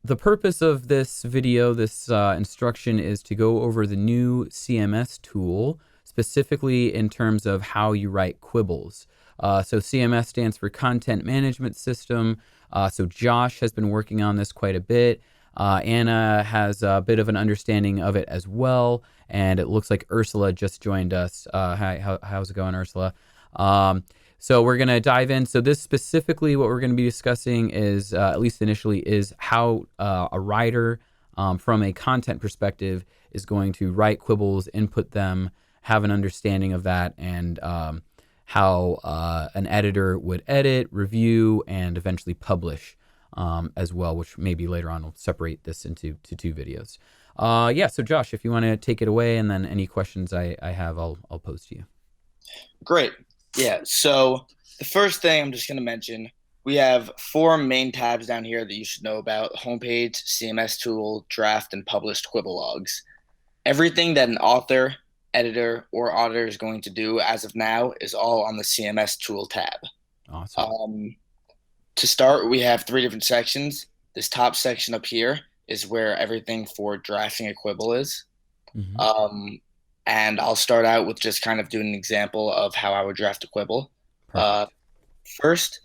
the purpose of this video, this instruction, is to go over the new CMS tool, specifically in terms of how you write quibbles. So CMS stands for Content Management System. So Josh has been working on this quite a bit. Anna has a bit of an understanding of it as well. And it looks like Ursula just joined us. Hi, how's it going, Ursula? So we're going to dive in. So this specifically, what we're going to be discussing is, at least initially, is how a writer from a content perspective is going to write quibbles, input them, have an understanding of that, and how an editor would edit, review, and eventually publish as well, which maybe later on we'll separate this into two videos. So Josh, if you want to take it away, and then any questions I have, I'll pose to you. Great. Yeah, so the first thing I'm just going to mention, we have 4 main tabs down here that you should know about: homepage, CMS tool, draft, and published Quibbl logs. Everything that an author, editor, or auditor is going to do as of now is all on the CMS tool tab. Awesome. To start, we have 3 different sections. This top section up here is where everything for drafting a quibble is. Mm-hmm. And I'll start out with just kind of doing an example of how I would draft a quibble. First,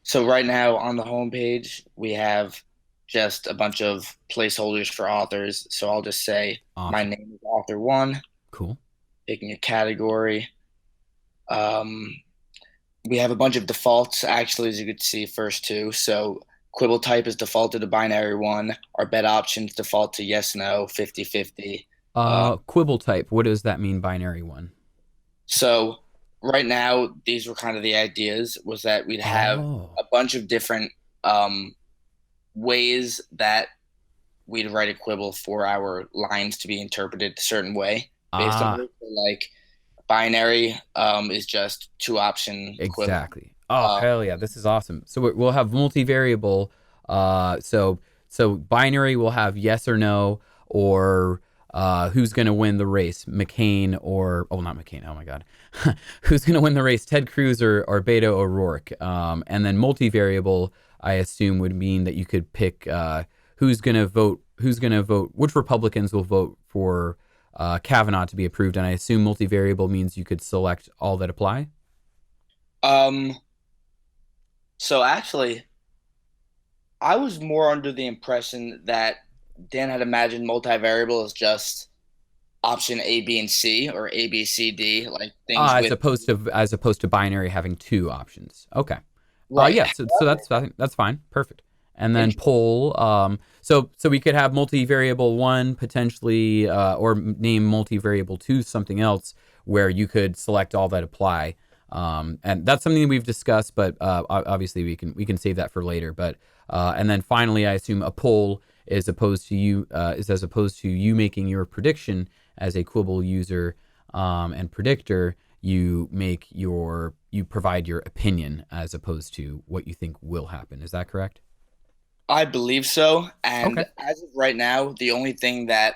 so right now on the home page, we have just a bunch of placeholders for authors. So I'll just say my name is author 1. Cool. Picking a category. We have a bunch of defaults, actually, as you could see, first 2. So quibble type is defaulted to binary 1. Our bet options default to yes, no, 50-50. Quibble type, what does that mean, binary 1? So right now, these were kind of the ideas, was that we'd have a bunch of different ways that we'd write a quibble for our lines to be interpreted a certain way based on it. Like binary is just 2-option quibble. Exactly. Hell yeah, this is awesome. So we'll have multivariable. So binary will have yes or no, or who's going to win the race, McCain or, not McCain, oh my God. Who's going to win the race, Ted Cruz or Beto O'Rourke? And then multivariable, I assume, would mean that you could pick who's going to vote, which Republicans will vote for Kavanaugh to be approved. And I assume multivariable means you could select all that apply? So actually, I was more under the impression that Dan had imagined multivariable as just option A, B, and C, or A, B, C, D, like things as opposed to binary having 2 options. Okay. Right. So that's fine. Perfect. And then poll. So we could have multivariable 1 potentially, or name multivariable 2 something else where you could select all that apply. And that's something we've discussed, but obviously we can save that for later. But and then finally, I assume a poll is as opposed to you making your prediction as a Quibbl user and predictor. You provide your opinion as opposed to what you think will happen. Is that correct? I believe so. And as of right now, the only thing that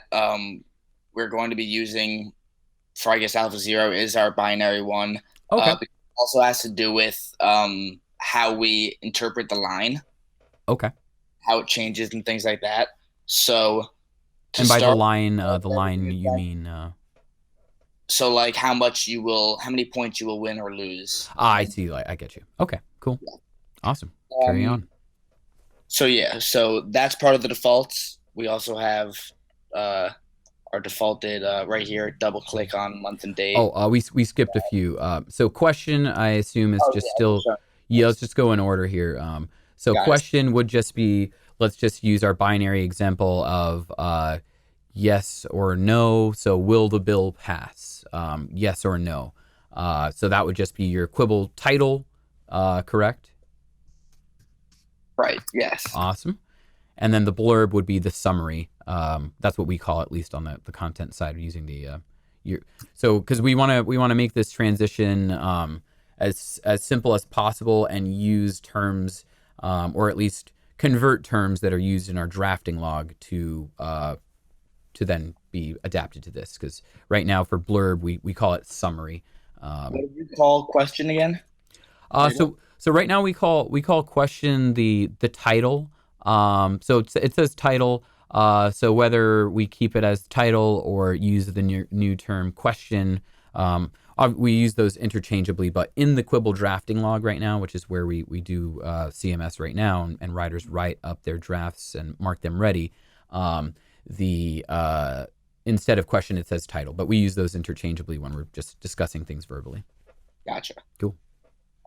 we're going to be using for, I guess, Alpha 0 is our binary 1. It also has to do with how we interpret the line. Okay. How it changes and things like that. So, and by the line you mean? So, like how many points you will win or lose. I see. I get you. Okay, cool. Yeah. Awesome. Carry on. So that's part of the defaults. We also have our defaulted right here. Double click on month and date. We skipped a few. So question, I assume, is still. Yeah, let's just go in order here. So question would just be, let's just use our binary example of yes or no. So will the bill pass? Yes or no. So that would just be your Quibbl title, correct? Right, yes. Awesome. And then the blurb would be the summary. That's what we call, at least on the content side, using the because we want to make this transition as simple as possible and use terms, or at least convert terms that are used in our drafting log to then be adapted to this. Because right now for blurb we call it summary. What do you call question again? So right now we call question the title, So it says title. So whether we keep it as title or use the new term question, we use those interchangeably. But in the Quibbl drafting log right now, which is where we do CMS right now, and writers write up their drafts and mark them ready, the instead of question it says title. But we use those interchangeably when we're just discussing things verbally. Gotcha. Cool.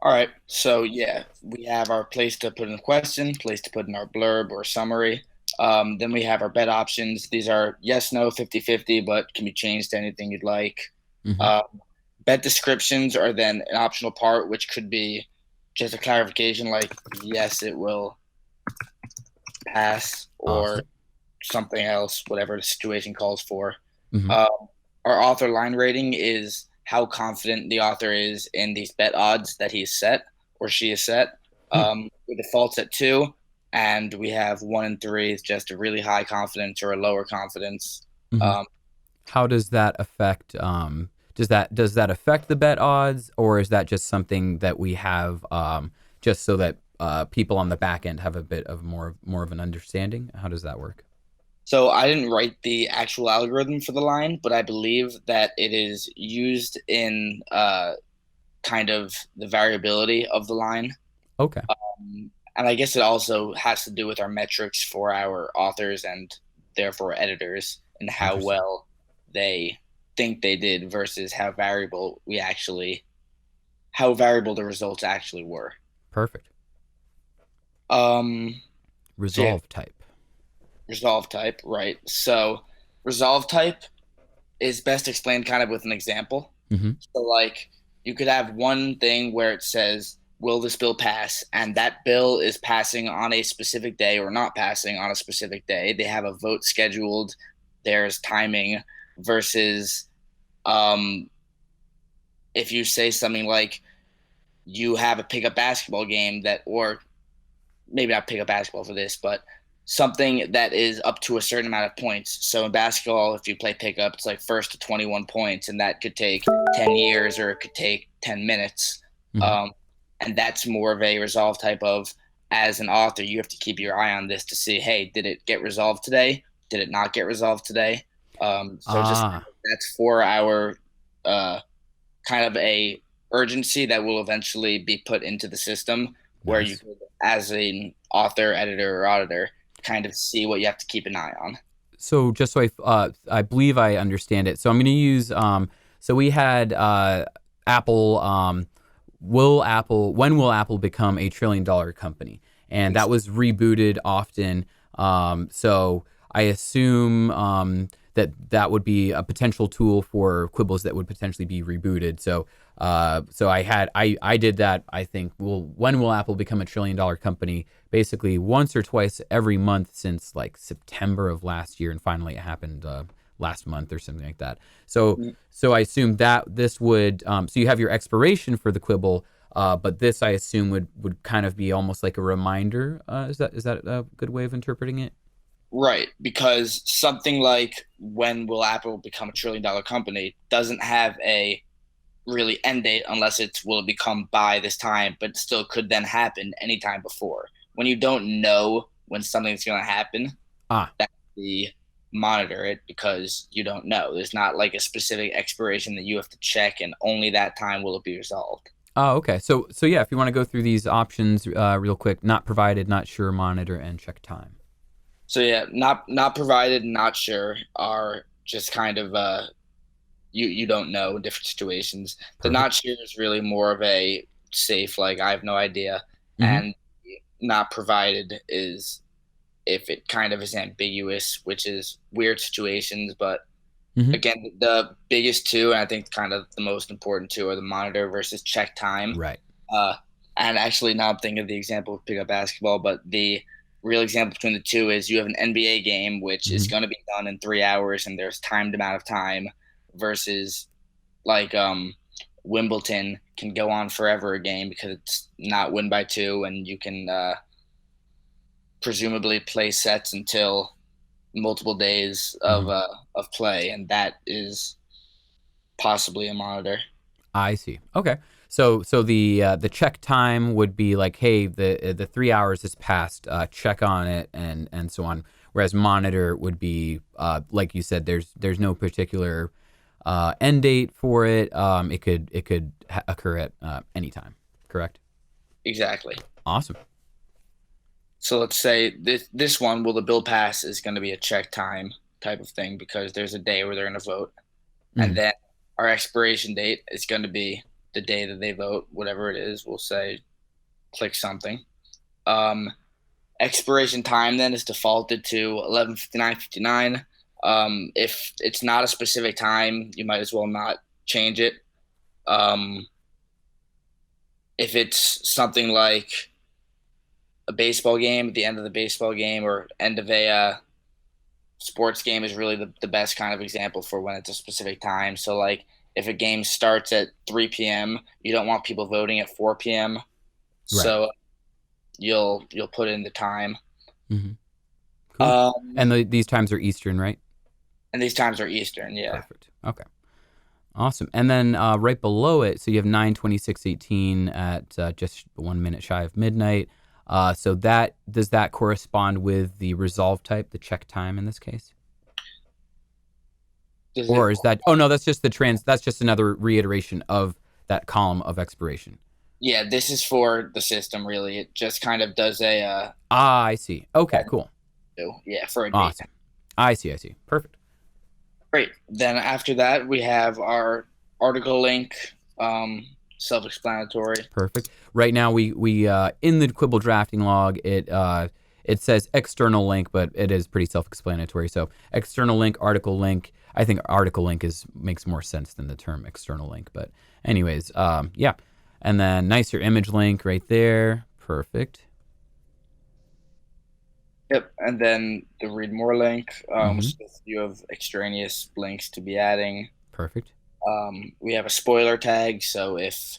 All right. So yeah, we have our place to put in a question, place to put in our blurb or summary. Then we have our bet options. These are yes, no, 50-50, but can be changed to anything you'd like. Mm-hmm. Um, Bet descriptions are then an optional part, which could be just a clarification like, yes, it will pass, or Awesome. something else, whatever the situation calls for. Mm-hmm. Um, our author line rating is how confident the author is in these bet odds that he's set or she is set. Hmm. We defaults at 2, and we have 1 and 3 is just a really high confidence or a lower confidence. Mm-hmm. Um, How does that affect? Does that affect the bet odds, or is that just something that we have just so that people on the back end have a bit of more of an understanding? How does that work? so I didn't write the actual algorithm for the line, but I believe that it is used in kind of the variability of the line. Okay. And I guess it also has to do with our metrics for our authors and therefore editors and how Interesting. well they think they did versus how variable the results actually were. Perfect. Um, so yeah, Resolve type. resolve type, right? So resolve type is best explained kind of with an example. Mm-hmm. So like you could have one thing where it says, will this bill pass? And that bill is passing on a specific day or not passing on a specific day. They have a vote scheduled, there's timing versus um, if you say something like you have a pickup basketball game that, or maybe not pickup basketball for this, but something that is up to a certain amount of points. So in basketball, if you play pickup, it's like first to 21 points, and that could take 10 years or it could take 10 minutes. Mm-hmm. Um, and that's more of a resolve type of, as an author, you have to keep your eye on this to see, hey, did it get resolved today? Did it not get resolved today? So just Ah, that's for our uh, kind of a urgency that will eventually be put into the system where you nice. could, as an author, editor, or auditor, kind of see what you have to keep an eye on. So just so I believe I understand it. So I'm going to use so we had Apple when will Apple become a $1 trillion company? And that was rebooted often. So I assume that would be a potential tool for Quibbles that would potentially be rebooted. So I did that. I think when will Apple become a $1 trillion company? Basically once or twice every month since like September of last year, and finally it happened last month or something like that. So I assume that this would so you have your expiration for the Quibble, but this I assume would kind of be almost like a reminder. Is that a good way of interpreting it? Right, because something like when will Apple become $1 trillion company doesn't have a really end date unless it's will it become by this time, but still could then happen anytime before. When you don't know when something's going to happen, Ah, that's the monitor it because you don't know. There's not like a specific expiration that you have to check, and only that time will it be resolved. oh, okay. So yeah, if you want to go through these options real quick: not provided, not sure, monitor, and check time. So yeah, not provided, not sure are just kind of you don't know in different situations. The Perfect. not sure is really more of a safe, like I have no idea, Mm-hmm. and not provided is if it kind of is ambiguous, which is weird situations. But Mm-hmm. again, the biggest two, and I think kind of the most important two, are the monitor versus check time. Right. Uh, and actually, now I'm thinking of the example of pickup basketball, but the real example between the two is you have an NBA game, which is Mm-hmm. going to be done in 3 hours, and there's timed amount of time, versus like Wimbledon can go on forever a game because it's not win by two, and you can presumably play sets until multiple days Mm-hmm. of play, and that is possibly a monitor. I see. Okay. So the check time would be like, hey, the 3 hours has passed. Check on it and so on. Whereas monitor would be like you said, there's no particular end date for it. It could occur at any time. Correct. Exactly. Awesome. So let's say this one, will the bill pass, is going to be a check time type of thing because there's a day where they're going to vote, and Mhm. then our expiration date is going to be the day that they vote, whatever it is. We'll say click something. Um, Expiration time then is defaulted to 11:59:59. If it's not a specific time, you might as well not change it. Um, if it's something like a baseball game, at the end of the baseball game or end of a sports game is really the best kind of example for when it's a specific time. So like if a game starts at 3 p.m., you don't want people voting at 4 p.m. Right. So you'll put in the time. Hmm. Cool. Um, And these times are Eastern, right? and these times are Eastern, yeah. Perfect. Okay. Awesome. And then right below it, so you have 9:26:18 at just 1 minute shy of midnight. So that does that correspond with the resolve type, the check time in this case? Does it? Or is that, oh no, that's just the that's just another reiteration of that column of expiration. Yeah, this is for the system. Really, it just kind of does a Ah, I see. Okay, cool. yeah, for a date. Awesome. I see, I see. Perfect. Great. Then after that, we have our article link, self-explanatory. Perfect. Right now, we in the Quibbl drafting log, it says external link, but it is pretty self-explanatory. So external link, article link. I think article link makes more sense than the term external link. But anyways, yeah. And then nicer image link right there. Perfect. Yep. And then the read more link, Mm-hmm. which is a few of extraneous links to be adding. Perfect. We have a spoiler tag, so if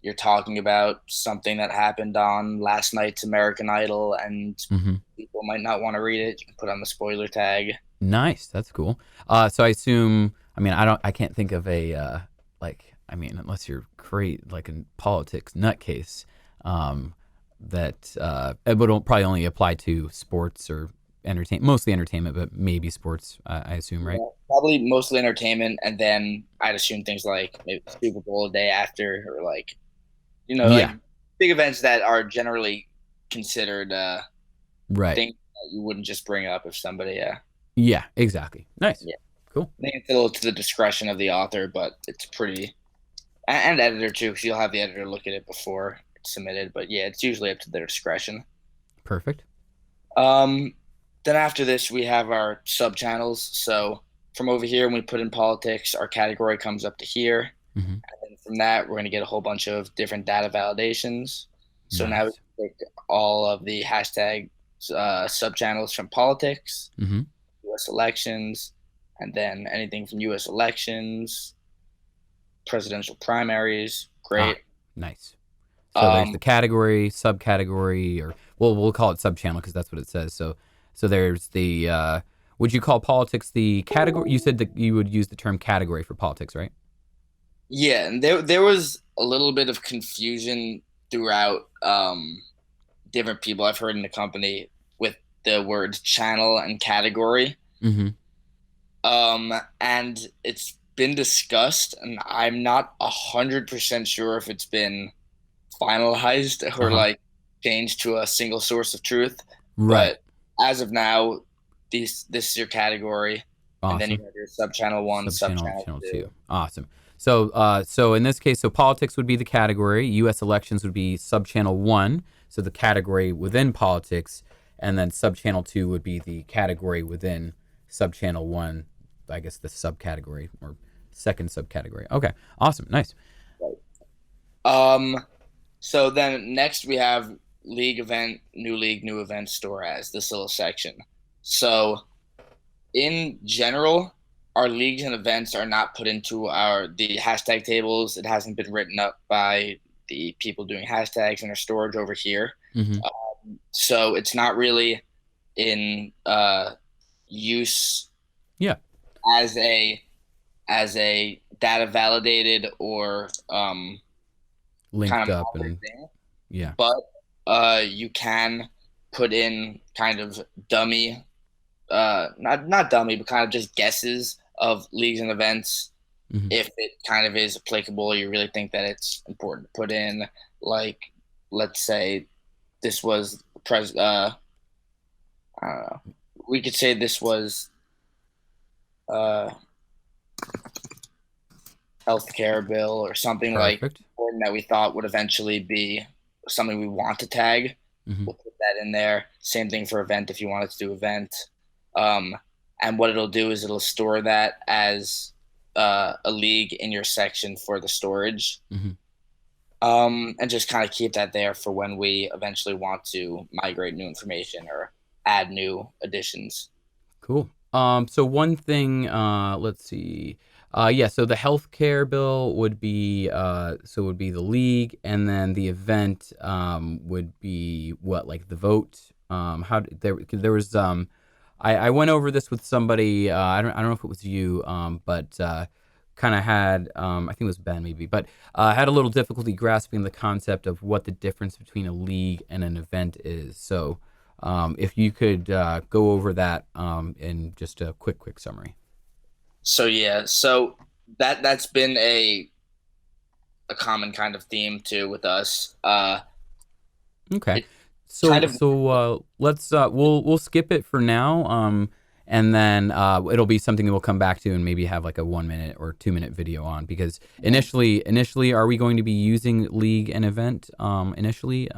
you're talking about something that happened on last night's American Idol and Mm-hmm. people might not want to read it, you can put on the spoiler tag. Nice. That's cool. So I assume. I mean, I can't think of a like. I mean, unless you're great, like in politics nutcase, um, that it would probably only apply to sports or mostly entertainment, but maybe sports. I assume, right? Yeah, probably mostly entertainment, and then I'd assume things like maybe the Super Bowl a day after, or like like Yeah. big events that are generally considered Right. things that you wouldn't just bring up if somebody. Yeah. Exactly. Nice. Yeah, Cool. I think it's a little to the discretion of the author, but it's pretty and editor too, because you'll have the editor look at it before it's submitted. But yeah, it's usually up to their discretion. Perfect. Um, then after this, we have our sub channels. So from over here, when we put in politics, our category comes up to here. Mm-hmm. And then from that, we're going to get a whole bunch of different data validations. So now we Nice. can take all of the hashtag sub channels from politics, Mm-hmm. U.S. elections, and then anything from U.S. elections, presidential primaries. Ah, Great. nice. So there's Um, the category, subcategory, or well, we'll call it subchannel because that's what it says. So there's the. Would you call politics the category? You said that you would use the term category for politics, right? yeah, and there was a little bit of confusion throughout different people I've heard in the company with the words channel and category. Mm-hmm. And it's been discussed, and I'm not 100% sure if it's been finalized Uh or huh. like changed to a single source of truth. Right. But as of now, this is your category, and then you Awesome. have your sub channel one, sub Subchannel channel channel two. two. Awesome. So in this case, so politics would be the category. U.S. elections would be subchannel one. So the category within politics, and then subchannel two would be the category within subchannel one. I guess the subcategory or second subcategory. Okay. Awesome. Nice. Um, so then next we have league, new event, store as this little section. So in general, our leagues and events are not put into our the hashtag tables. It hasn't been written up by the people doing hashtags in our storage over here. Mm-hmm. So it's not really in use Yeah. as a data validated or kind linked of up modern and thing, yeah. but you can put in kind of dummy, not dummy, but kind of just guesses of leagues and events Hmm. if it kind of is applicable. You really think that it's important to put in, like, let's say this was I don't know. We could say this was uh healthcare bill or something like Perfect. important that we thought would eventually be something we want to tag. Hmm. We'll put that in there. Same thing for event if you wanted to do event. Um, and what it'll do is it'll store that as a league in your section for the storage. Hmm. And just kind of keep that there for when we eventually want to migrate new information or add new additions. Cool. So one thing, let's see. Yeah, so the healthcare bill would be would be the league, and then the event would be what, like the vote. There was I went over this with somebody. I don't know if it was you, but kind of had I think it was Ben maybe, but had a little difficulty grasping the concept of what the difference between a league and an event is. So if you could go over that in just a quick summary. So yeah, so that's been a common kind of theme too with us. Okay. It kind of Let's we'll skip it for now. And then it'll be something that we'll come back to and maybe have like a 1 minute or 2 minute video on, because initially, are we going to be using league and event initially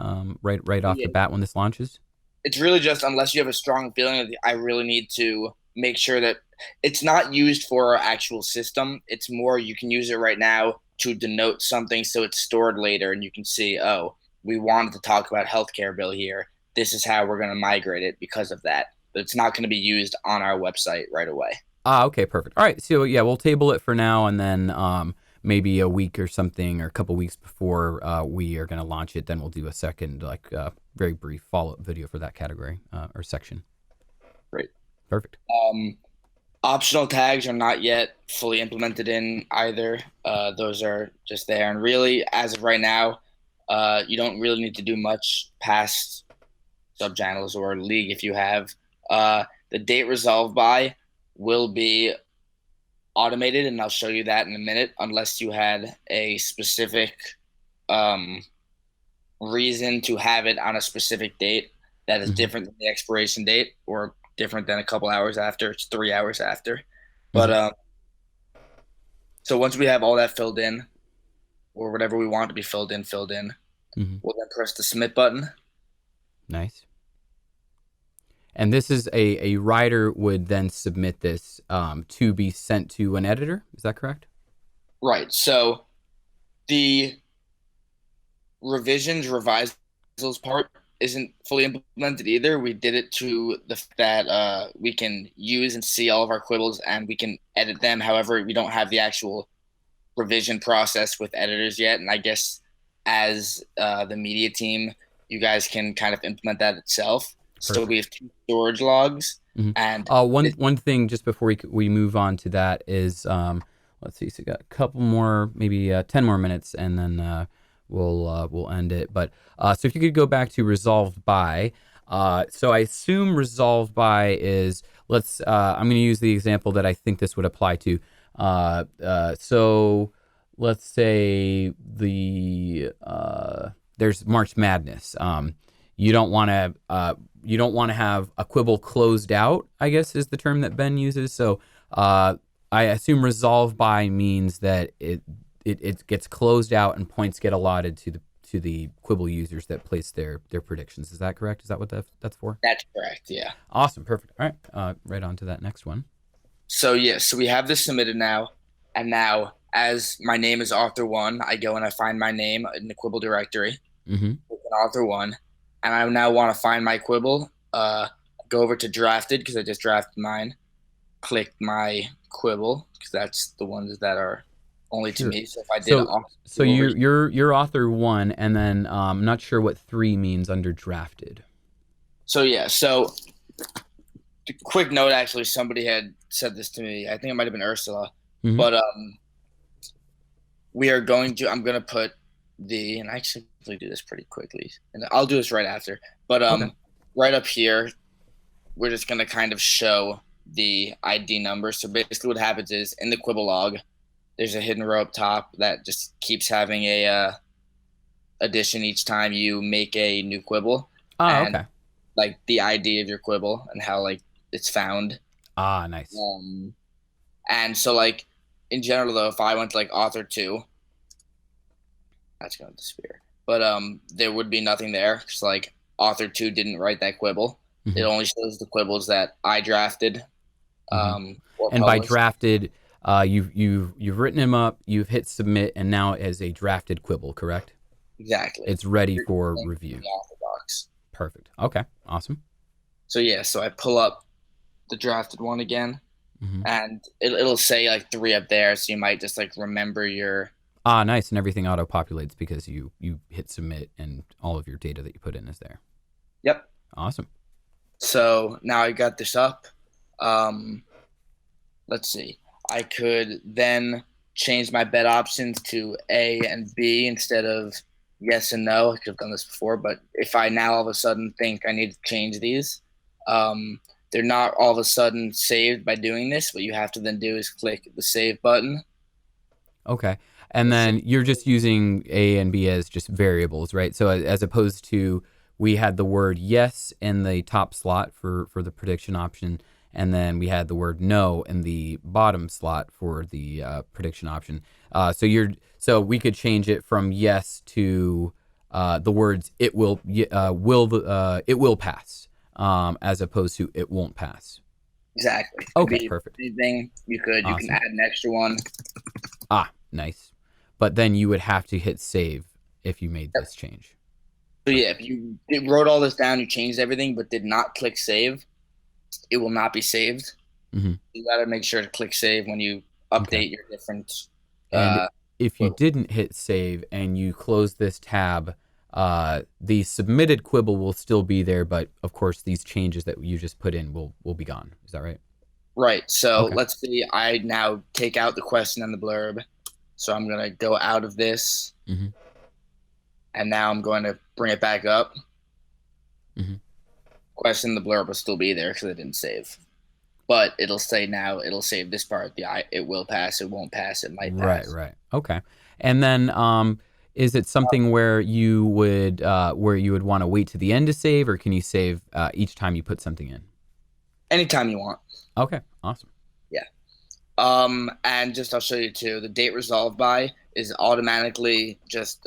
right off the yeah, bat when this launches? it's really just unless you have a strong feeling that I really need to make sure that it's not used for our actual system. It's more you can use it right now to denote something so it's stored later and you can see, oh, we wanted to talk about healthcare bill here. This is how we're going to migrate it because of that. But it's not going to be used on our website right away. Ah, okay, perfect. All right, so yeah, we'll table it for now, and then maybe a week or something, or a couple weeks before we are going to launch it, then we'll do a second, like very brief follow-up video for that category or section. Right. Perfect. Optional tags are not yet fully implemented in either. Those are just there. And really, as of right now, you don't really need to do much past subchannels or league if you have. The date resolved by will be automated, and I'll show you that in a minute, unless you had a specific um, reason to have it on a specific date that is Hmm. different than the expiration date or different than a couple hours after. It's 3 hours after. But Hmm. so once we have all that filled in, or whatever we want to be filled in, Hmm. we'll then press the submit button. Nice. And this is a writer would then submit this to be sent to an editor. Is that correct? Right. So the revisals part isn't fully implemented either. We did it to the fact that we can use and see all of our quibbles and we can edit them. However, we don't have the actual revision process with editors yet. And I guess as the media team, you guys can kind of implement that itself. So we Perfect. have two storage logs, Hmm. and One thing just before we move on to that is let's see, so we got a couple more, maybe 10 more minutes, and then we'll end it. But so if you could go back to resolved by, so I assume resolved by is I'm going to use the example that I think this would apply to. So let's say there's March Madness. You don't want to have a quibble closed out, I guess is the term that Ben uses. So I assume resolve by means that it gets closed out and points get allotted to the quibble users that place their predictions. Is that correct? Is that what that's for? that's correct. Yeah. Awesome, perfect. All right, right on to that next one. So yeah, so we have this submitted now, and now as my name is author one, I go and I find my name in the Quibble directory Mm-hmm. with an author one, and I now want to find my Quibble. Go over to drafted because I just drafted mine. Click my Quibble because that's the ones that are only to Sure. me. So if I did So author so two over you here, you're author one, and then I'm not sure what three means under drafted. so yeah, so quick note actually, somebody had said this to me. I think it might have been Ursula, Mm-hmm. but we are going to. I'm going to put and I actually do this pretty quickly, and I'll do this right after. But Okay. right up here, we're just gonna kind of show the ID number. So basically, what happens is in the Quibbl log, there's a hidden row up top that just keeps having a addition each time you make a new Quibbl, Ah, and okay. like the ID of your Quibbl and how like it's found. Ah, nice. And so like in general though, if I went to like author two, that's gonna disappear. But there would be nothing there because like author two didn't write that Quibbl. It Hmm. only shows the Quibbles that I drafted Hmm. or And by published. drafted, you've written him up, you've hit submit, and now it is a drafted Quibble, correct? Exactly. It's ready You're for in review. the author box. Perfect. Okay. Awesome. So yeah, so I pull up the drafted one again, Hmm. and it'll say like three up there, so you might just like remember your. Ah, nice. And everything auto populates because you hit submit and all of your data that you put in is there. Yep. Awesome. So now I got this up. Um, let's see. I could then change my bet options to A and B instead of yes and no. I could have done this before, but if I now all of a sudden think I need to change these, um, they're not all of a sudden saved by doing this. What you have to then do is click the save button. Okay. And then you're just using A and B as just variables, right? So as opposed to we had the word yes in the top slot for the prediction option, and then we had the word no in the bottom slot for the prediction option. So we could change it from yes to the words it will pass, as opposed to it won't pass. Exactly. It could Okay, be perfect. anything. You can Awesome. add an extra one. Ah, nice. But then you would have to hit save if you made this change. So yeah, Perfect. if you wrote all this down, you changed everything, but did not click save, it will not be saved. Hmm. You got to make sure to click save when you Okay. update your different. And Uh, if you Quibble. didn't hit save and you close this tab, the submitted quibble will still be there, but of course these changes that you just put in will be gone. Is that right? Right. So Okay. let's see. I now take out the question and the blurb. So I'm gonna go out of this, Hmm. and now I'm going to bring it back up. Hmm. Question, the blurb will still be there because I didn't save. But it'll say now. It'll save this part. It will pass. It won't pass. It might Right, pass. right. Okay. And then is it something where you would want to wait to the end to save, or can you save each time you put something in? Anytime you want. Okay, awesome. Yeah. And just I'll show you too. The date resolved by is automatically just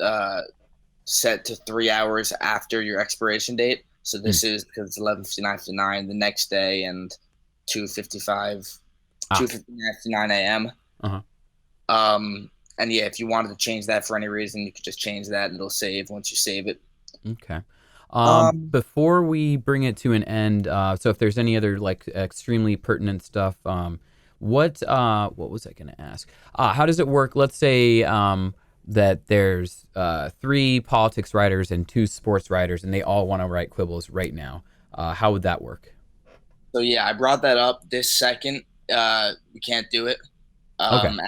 set to 3 hours after your expiration date. So Mm. this is because it's 11:59 the next day and 2:55, Ah, 2:59 a.m. uh-huh. And yeah, if you wanted to change that for any reason, you could just change that and it'll save once you save it. Okay. Um, Before we bring it to an end, so if there's any other like extremely pertinent stuff, what was I going to ask? How does it work? Let's say that there's three politics writers and two sports writers, and they all want to write quibbles right now. How would that work? so yeah, I brought that up this second. We can't do it. Okay, And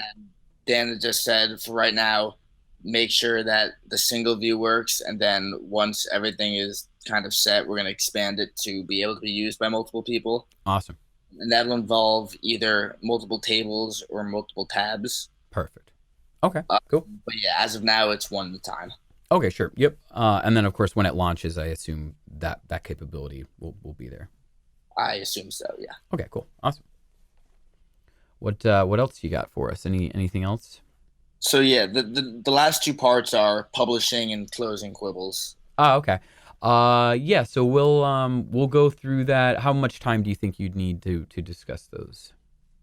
Dan just said for right now, make sure that the single view works, and then once everything is kind of set, we're going to expand it to be able to be used by multiple people, awesome, and that'll involve either multiple tables or multiple tabs. perfect. Okay, Uh, cool. but yeah, as of now, it's one at a time. Okay, sure. Yep. And then of course when it launches, I assume that capability will be there. I assume so. Yeah. Okay, cool, awesome. What else you got for us? Anything else? So yeah, the last two parts are publishing and closing quibbles. Ah, okay. Yeah. So we'll go through that. How much time do you think you'd need to discuss those?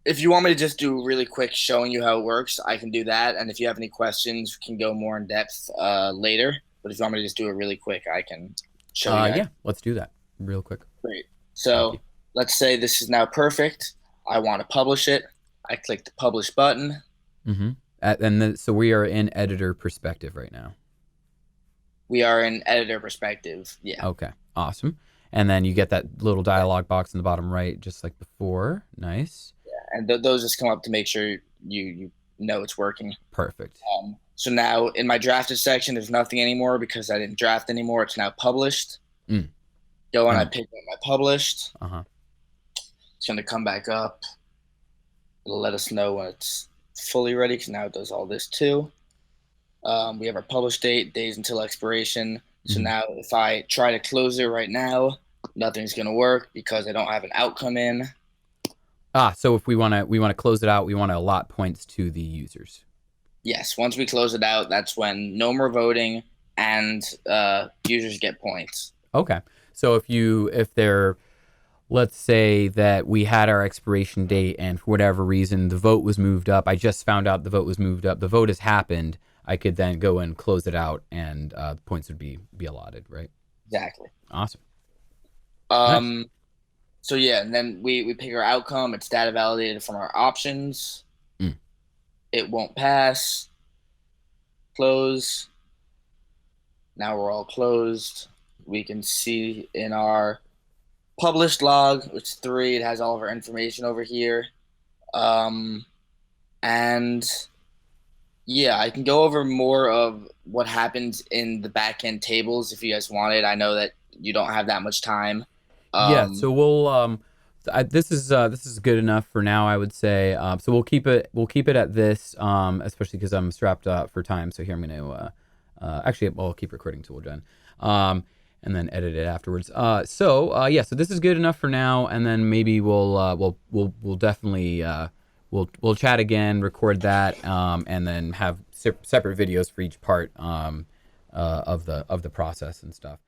If you want me to just do really quick showing you how it works, I can do that. And if you have any questions, we can go more in depth later. But if you want me to just do it really quick, I can show you guys. Yeah. Let's do that real quick. Great. Thank you. So let's say this is now perfect. I want to publish it. I click the publish button. Mm-hmm. So we are in editor perspective right now. We are in editor perspective. Yeah. Okay. Awesome. And then you get that little dialog box in the bottom right, just like before. Nice. And those just come up to make sure you know it's working. Perfect. So now in my drafted section, there's nothing anymore because I didn't draft anymore. It's now published. Mm. Go and I And pick up my published. uh-huh. It's going to come back up. It'll let us know when it's fully ready because now it does all this too. We have our publish date, days until expiration. So Mhm. now if I try to close it right now, nothing's going to work because I don't have an outcome in. So if we want to close it out, we want to allot points to the users. Yes, once we close it out, that's when no more voting and users get points. Okay. So if they're, let's say that we had our expiration date and for whatever reason the vote was moved up. I just found out the vote was moved up. The vote has happened. I could then go and close it out, and points would be allotted, right? Exactly. Awesome. Nice. Um, so yeah, and then we pick our outcome. It's data validated from our options. Mm. It won't pass. Close. Now we're all closed. We can see in our published log, which is 3, it has all of our information over here. Um, and yeah, I can go over more of what happens in the backend tables if you guys wanted. I know that you don't have that much time. Yeah. Um, So we'll this is good enough for now, I would say. So we'll keep it at this, especially because I'm strapped for time. So here I'm going to actually I'll keep recording till we're done. And then edit it afterwards. Yeah, so this is good enough for now, and then maybe we'll definitely we'll chat again, record that, and then have separate videos for each part of the process and stuff.